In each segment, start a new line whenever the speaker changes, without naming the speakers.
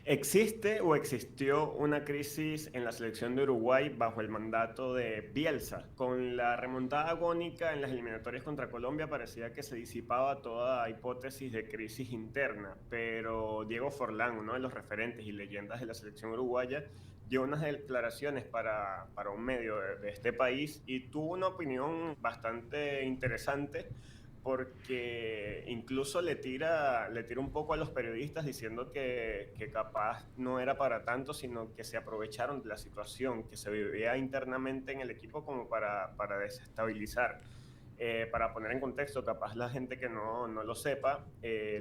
¿Existe o existió una crisis en la selección de Uruguay bajo el mandato de Bielsa? Con la remontada agónica en las eliminatorias contra Colombia parecía que se disipaba toda hipótesis de crisis interna, pero Diego Forlán, uno de los referentes y leyendas de la selección uruguaya, dio unas declaraciones para un medio de este país y tuvo una opinión bastante interesante porque incluso le tira un poco a los periodistas diciendo que capaz no era para tanto, sino que se aprovecharon de la situación que se vivía internamente en el equipo como para desestabilizar. Para poner en contexto, capaz la gente que no lo sepa,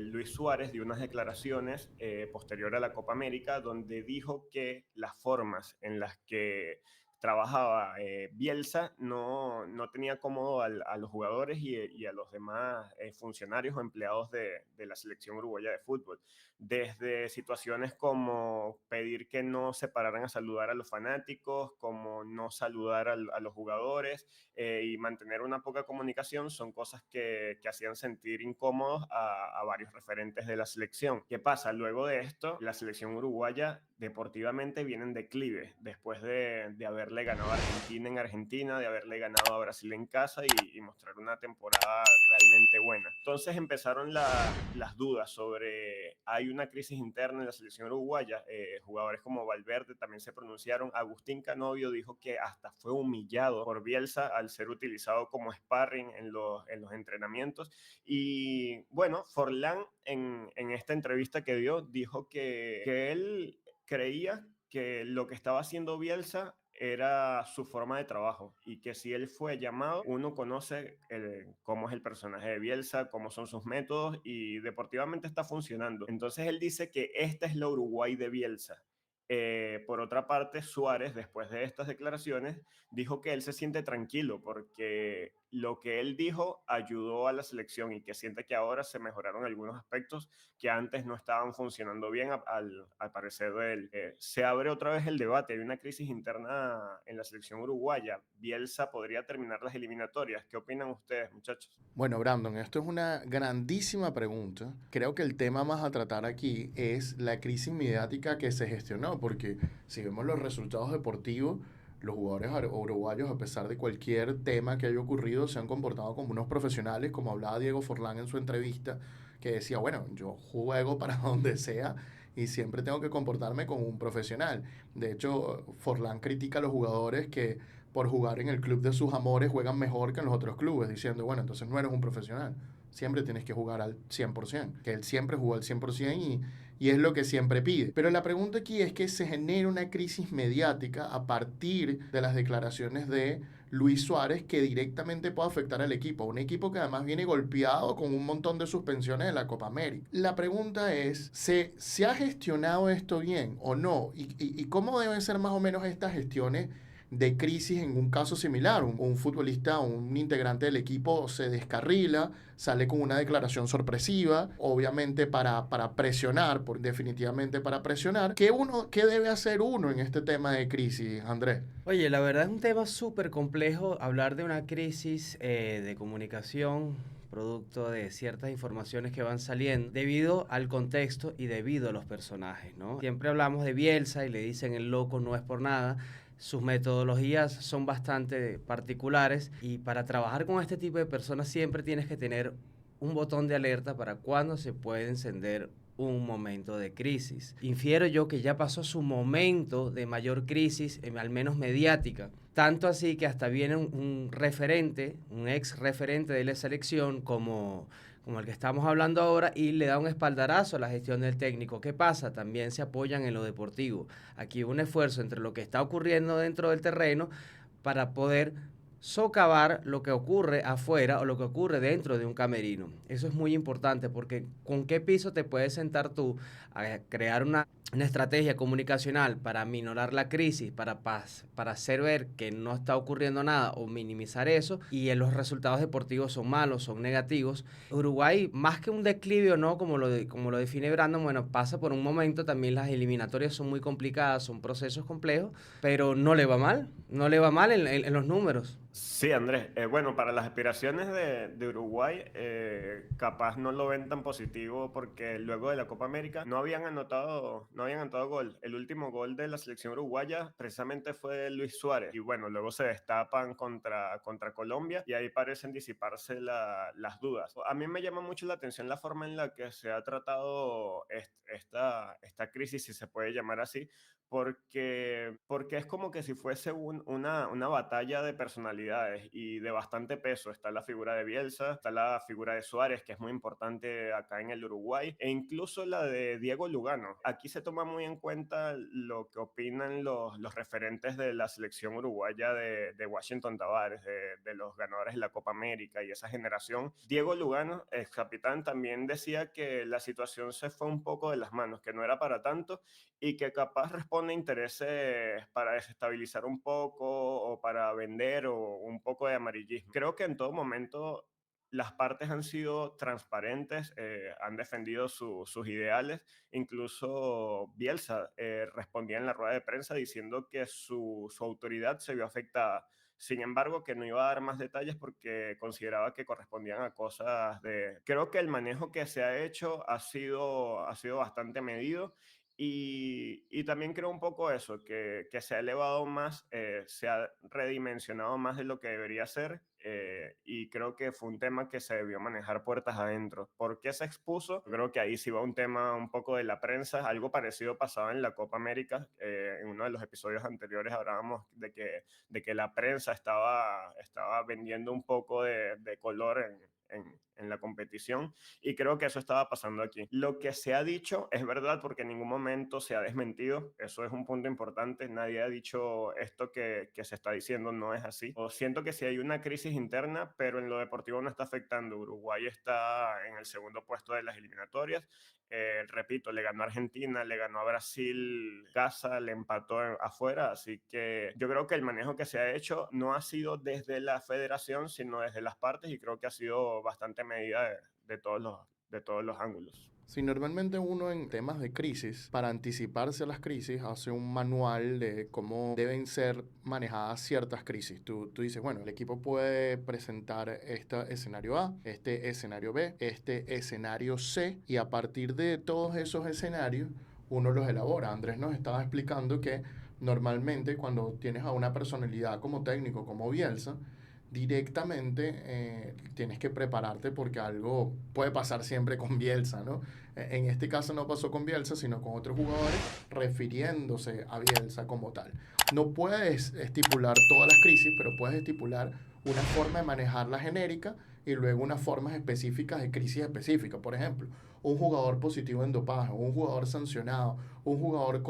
Luis Suárez dio unas declaraciones posterior a la Copa América donde dijo que las formas en las que trabajaba Bielsa no tenía cómodo a los jugadores y a los demás funcionarios o empleados de la selección uruguaya de fútbol. Desde situaciones como pedir que no se pararan a saludar a los fanáticos, como no saludar a los jugadores y mantener una poca comunicación, son cosas que hacían sentir incómodos a varios referentes de la selección. ¿Qué pasa? Luego de esto, la selección uruguaya deportivamente viene en declive después de haberle ganado a Argentina en Argentina, de haberle ganado a Brasil en casa y mostrar una temporada realmente buena. Entonces empezaron las dudas sobre, hay una crisis interna en la selección uruguaya, jugadores como Valverde también se pronunciaron, Agustín Canovio dijo que hasta fue humillado por Bielsa al ser utilizado como sparring en los entrenamientos y bueno, Forlán en esta entrevista que dio dijo que él creía que lo que estaba haciendo Bielsa era su forma de trabajo y que si él fue llamado, uno conoce cómo es el personaje de Bielsa, cómo son sus métodos y deportivamente está funcionando. Entonces él dice que esta es la Uruguay de Bielsa. Por otra parte, Suárez, después de estas declaraciones, dijo que él se siente tranquilo porque lo que él dijo ayudó a la selección y que siente que ahora se mejoraron algunos aspectos que antes no estaban funcionando bien al parecer de él. Se abre otra vez el debate, hay una crisis interna en la selección uruguaya. Bielsa podría terminar las eliminatorias. ¿Qué opinan ustedes, muchachos?
Bueno, Brandon, esto es una grandísima pregunta. Creo que el tema más a tratar aquí es la crisis mediática que se gestionó, porque si vemos los resultados deportivos, los jugadores uruguayos, a pesar de cualquier tema que haya ocurrido, se han comportado como unos profesionales, como hablaba Diego Forlán en su entrevista, que decía, bueno, yo juego para donde sea y siempre tengo que comportarme como un profesional. De hecho, Forlán critica a los jugadores que por jugar en el club de sus amores juegan mejor que en los otros clubes, diciendo, bueno, entonces no eres un profesional, siempre tienes que jugar al 100%, que él siempre jugó al 100% y es lo que siempre pide. Pero la pregunta aquí es que se genera una crisis mediática a partir de las declaraciones de Luis Suárez que directamente puede afectar al equipo, un equipo que además viene golpeado con un montón de suspensiones de la Copa América. La pregunta es, ¿se ha gestionado esto bien o no? ¿Y cómo deben ser más o menos estas gestiones de crisis en un caso similar? Un futbolista, un integrante del equipo se descarrila, sale con una declaración sorpresiva, obviamente para presionar, definitivamente para presionar. ¿Qué debe hacer uno en este tema de crisis, Andrés?
Oye, la verdad es un tema súper complejo hablar de una crisis de comunicación producto de ciertas informaciones que van saliendo debido al contexto y debido a los personajes, ¿no? Siempre hablamos de Bielsa y le dicen el loco no es por nada. Sus metodologías son bastante particulares y para trabajar con este tipo de personas siempre tienes que tener un botón de alerta para cuando se puede encender un momento de crisis. Infiero yo que ya pasó su momento de mayor crisis, al menos mediática. Tanto así que hasta viene un referente, un ex referente de la selección como el que estamos hablando ahora y le da un espaldarazo a la gestión del técnico. ¿Qué pasa? También se apoyan en lo deportivo. Aquí un esfuerzo entre lo que está ocurriendo dentro del terreno para poder socavar lo que ocurre afuera o lo que ocurre dentro de un camerino. Eso es muy importante porque ¿con qué piso te puedes sentar tú a crear una estrategia comunicacional para minorar la crisis, para hacer ver que no está ocurriendo nada o minimizar eso y los resultados deportivos son malos, son negativos? Uruguay, más que un declive o no, como lo define Brandon, bueno, pasa por un momento, también las eliminatorias son muy complicadas, son procesos complejos, pero no le va mal, no le va mal en los números.
Sí, Andrés. Bueno, para las aspiraciones de Uruguay, capaz no lo ven tan positivo porque luego de la Copa América no habían anotado gol. El último gol de la selección uruguaya precisamente fue de Luis Suárez. Y bueno, luego se destapan contra Colombia y ahí parecen disiparse las dudas. A mí me llama mucho la atención la forma en la que se ha tratado esta crisis, si se puede llamar así, porque es como que si fuese una batalla de personalidades y de bastante peso. Está la figura de Bielsa, está la figura de Suárez, que es muy importante acá en el Uruguay, e incluso la de Diego Lugano. Aquí se toma muy en cuenta lo que opinan los referentes de la selección uruguaya de Washington Tavares, de los ganadores de la Copa América y esa generación. Diego Lugano, ex capitán, también decía que la situación se fue un poco de las manos, que no era para tanto y que capaz responde a intereses para desestabilizar un poco o para vender o un poco de amarillismo. Creo que en todo momento las partes han sido transparentes, han defendido sus ideales. Incluso Bielsa respondía en la rueda de prensa diciendo que su autoridad se vio afectada. Sin embargo, que no iba a dar más detalles porque consideraba que correspondían a cosas de... Creo que el manejo que se ha hecho ha sido bastante medido y también creo un poco eso, que se ha elevado más, se ha redimensionado más de lo que debería ser, y creo que fue un tema que se debió manejar puertas adentro. ¿Por qué se expuso? Yo creo que ahí sí va un tema un poco de la prensa. Algo parecido pasaba en la Copa América. En uno de los episodios anteriores hablábamos de que la prensa estaba vendiendo un poco de color en la competición y creo que eso estaba pasando aquí. Lo que se ha dicho es verdad porque en ningún momento se ha desmentido. Eso es un punto importante. Nadie ha dicho esto que se está diciendo no es así. O siento que sí hay una crisis interna, pero en lo deportivo no está afectando. Uruguay está en el segundo puesto de las eliminatorias. Repito, le ganó a Argentina, le ganó a Brasil, casa, le empató afuera, así que yo creo que el manejo que se ha hecho no ha sido desde la federación, sino desde las partes y creo que ha sido bastante medida de todos los ángulos.
Si normalmente uno en temas de crisis, para anticiparse a las crisis, hace un manual de cómo deben ser manejadas ciertas crisis. Tú dices, bueno, el equipo puede presentar este escenario A, este escenario B, este escenario C, y a partir de todos esos escenarios, uno los elabora. Andrés nos estaba explicando que normalmente cuando tienes a una personalidad como técnico, como Bielsa, directamente tienes que prepararte porque algo puede pasar siempre con Bielsa, ¿no? En este caso no pasó con Bielsa, sino con otros jugadores refiriéndose a Bielsa como tal. No puedes estipular todas las crisis, pero puedes estipular una forma de manejar la genérica y luego unas formas específicas de crisis específicas. Por ejemplo, un jugador positivo en dopaje, un jugador sancionado, un jugador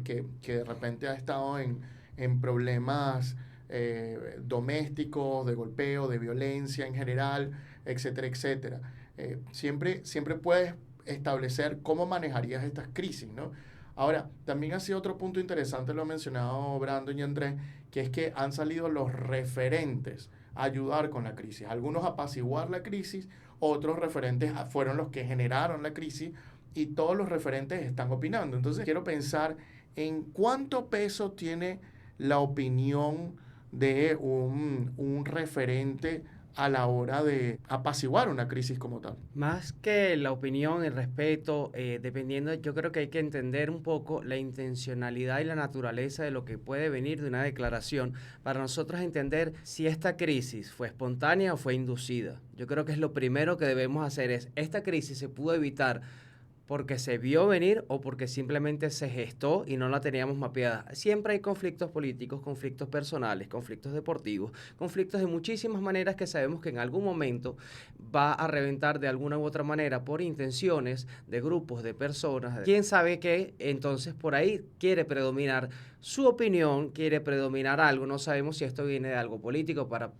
que de repente ha estado en problemas domésticos, de golpeo, de violencia en general, etcétera, etcétera. Siempre puedes establecer cómo manejarías estas crisis, ¿no? Ahora, también ha sido otro punto interesante, lo ha mencionado Brandon y Andrés, que es que han salido los referentes a ayudar con la crisis. Algunos a apaciguar la crisis, otros referentes fueron los que generaron la crisis y todos los referentes están opinando. Entonces, quiero pensar en cuánto peso tiene la opinión de un referente a la hora de apaciguar una crisis como tal.
Más que la opinión, el respeto, dependiendo, yo creo que hay que entender un poco la intencionalidad y la naturaleza de lo que puede venir de una declaración para nosotros entender si esta crisis fue espontánea o fue inducida. Yo creo que es lo primero que debemos hacer es, esta crisis se pudo evitar porque se vio venir o porque simplemente se gestó y no la teníamos mapeada. Siempre hay conflictos políticos, conflictos personales, conflictos deportivos, conflictos de muchísimas maneras que sabemos que en algún momento va a reventar de alguna u otra manera por intenciones de grupos, de personas. ¿Quién sabe qué? Entonces por ahí quiere predominar su opinión, quiere predominar algo. No sabemos si esto viene de algo político para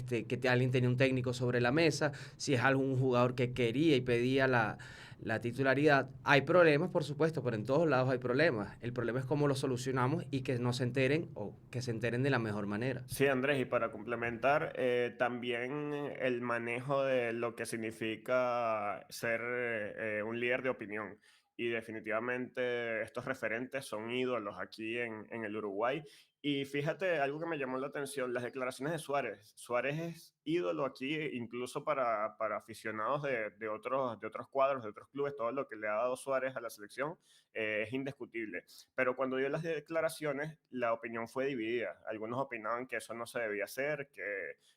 que alguien tenía un técnico sobre la mesa, si es algún jugador que quería y pedía la titularidad. Hay problemas, por supuesto, pero en todos lados hay problemas. El problema es cómo lo solucionamos y que no se enteren o que se enteren de la mejor manera.
Sí, Andrés, y para complementar, también el manejo de lo que significa ser un líder de opinión. y definitivamente estos referentes son ídolos aquí en el Uruguay. Y fíjate, algo que me llamó la atención, las declaraciones de Suárez. Suárez es ídolo aquí, incluso para aficionados de otros cuadros, de otros clubes, todo lo que le ha dado Suárez a la selección es indiscutible. Pero cuando dio las declaraciones, la opinión fue dividida. Algunos opinaban que eso no se debía hacer,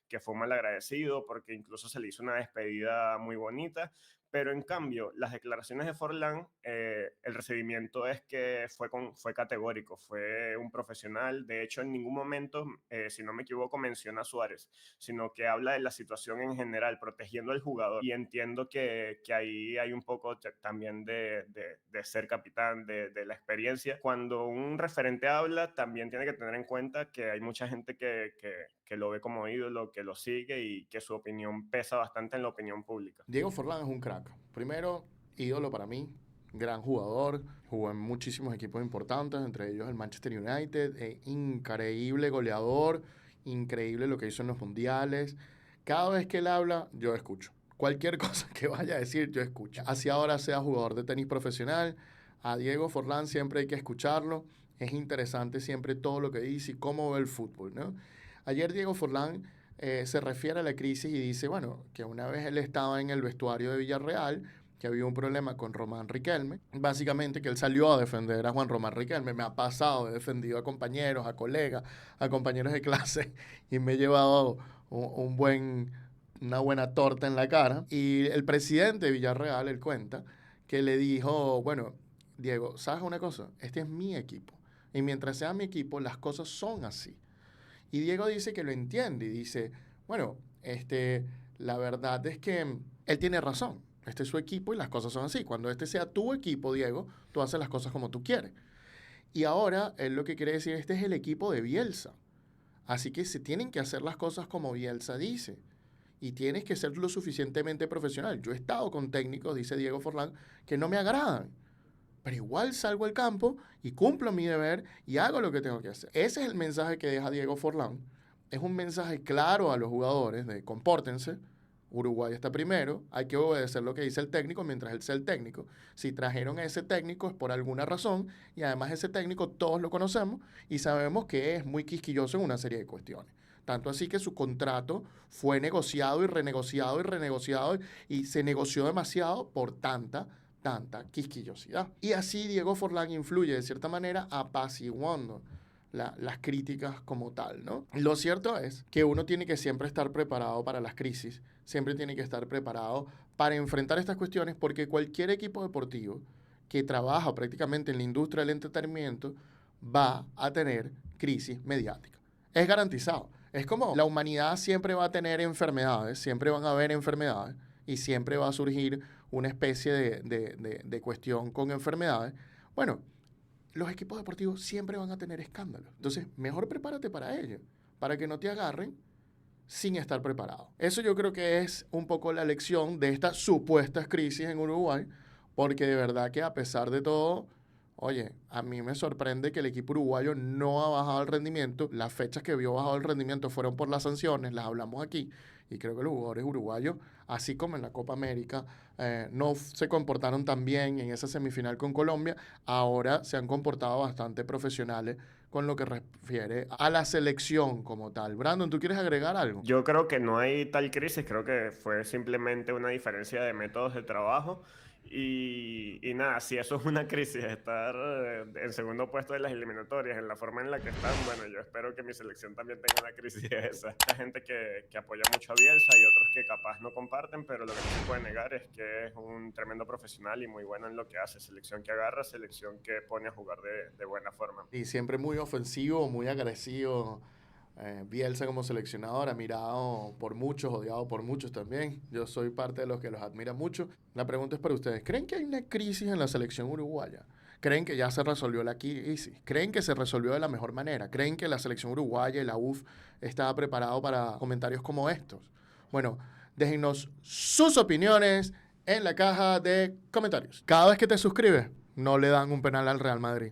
que fue mal agradecido, porque incluso se le hizo una despedida muy bonita. Pero en cambio, las declaraciones de Forlán, el recibimiento es que fue categórico, fue un profesional. De hecho, en ningún momento, si no me equivoco, menciona a Suárez, sino que habla de la situación en general, protegiendo al jugador. Y entiendo que ahí hay un poco también de ser capitán, de la experiencia. Cuando un referente habla, también tiene que tener en cuenta que hay mucha gente que lo ve como ídolo, que lo sigue y que su opinión pesa bastante en la opinión pública.
Diego Forlán es un crack. Primero, ídolo para mí, gran jugador, jugó en muchísimos equipos importantes, entre ellos el Manchester United, increíble goleador, increíble lo que hizo en los mundiales. Cada vez que él habla, yo escucho. Cualquier cosa que vaya a decir, yo escucho. Así ahora sea jugador de tenis profesional, a Diego Forlán siempre hay que escucharlo. Es interesante siempre todo lo que dice y cómo ve el fútbol, ¿no? Ayer Diego Forlán se refiere a la crisis y dice, bueno, que una vez él estaba en el vestuario de Villarreal, que había un problema con Román Riquelme, básicamente que él salió a defender a Juan Román Riquelme. Me ha pasado, he defendido a compañeros, a colegas, a compañeros de clase y me he llevado una buena torta en la cara. Y el presidente de Villarreal, él cuenta, que le dijo, bueno, Diego, ¿sabes una cosa? Este es mi equipo. Y mientras sea mi equipo, las cosas son así. Y Diego dice que lo entiende y dice, bueno, la verdad es que él tiene razón. Este es su equipo y las cosas son así. Cuando este sea tu equipo, Diego, tú haces las cosas como tú quieres. Y ahora él lo que quiere decir, este es el equipo de Bielsa. Así que se tienen que hacer las cosas como Bielsa dice. Y tienes que ser lo suficientemente profesional. Yo he estado con técnicos, dice Diego Forlán, que no me agradan. Pero igual salgo al campo y cumplo mi deber y hago lo que tengo que hacer. Ese es el mensaje que deja Diego Forlán. Es un mensaje claro a los jugadores de compórtense. Uruguay está primero, hay que obedecer lo que dice el técnico mientras él sea el técnico. Si trajeron a ese técnico es por alguna razón y además ese técnico todos lo conocemos y sabemos que es muy quisquilloso en una serie de cuestiones. Tanto así que su contrato fue negociado y renegociado y se negoció demasiado por tanta quisquillosidad. Y así Diego Forlán influye de cierta manera apaciguando las críticas como tal, ¿no? Lo cierto es que uno tiene que siempre estar preparado para las crisis, siempre tiene que estar preparado para enfrentar estas cuestiones porque cualquier equipo deportivo que trabaja prácticamente en la industria del entretenimiento va a tener crisis mediática. Es garantizado. Es como la humanidad siempre va a tener enfermedades, siempre van a haber enfermedades y siempre va a surgir una especie de cuestión con enfermedades. Bueno, los equipos deportivos siempre van a tener escándalos. Entonces, mejor prepárate para ello, para que no te agarren sin estar preparado. Eso yo creo que es un poco la lección de estas supuestas crisis en Uruguay, porque de verdad que a pesar de todo, oye, a mí me sorprende que el equipo uruguayo no ha bajado el rendimiento. Las fechas que vio bajado el rendimiento fueron por las sanciones, las hablamos aquí. Y creo que los jugadores uruguayos, así como en la Copa América, no se comportaron tan bien en esa semifinal con Colombia. Ahora se han comportado bastante profesionales con lo que refiere a la selección como tal. Brandon, ¿tú quieres agregar algo?
Yo creo que no hay tal crisis, creo que fue simplemente una diferencia de métodos de trabajo y nada, si eso es una crisis, estar en segundo puesto de las eliminatorias, en la forma en la que están, bueno, yo espero que mi selección también tenga una crisis esa. Hay gente que apoya mucho a Bielsa y otros que capaz no comparten, pero lo que no se puede negar es que es un tremendo profesional y muy bueno en lo que hace, selección que agarra, selección que pone a jugar de buena forma.
Y siempre muy ofensivo, muy agresivo. Bielsa como seleccionador, admirado por muchos, odiado por muchos también. Yo soy parte de los que los admira mucho. La pregunta es para ustedes. ¿Creen que hay una crisis en la selección uruguaya? ¿Creen que ya se resolvió la crisis? ¿Creen que se resolvió de la mejor manera? ¿Creen que la selección uruguaya y la UF estaba preparado para comentarios como estos? Bueno, déjennos sus opiniones en la caja de comentarios. Cada vez que te suscribes, no le dan un penal al Real Madrid.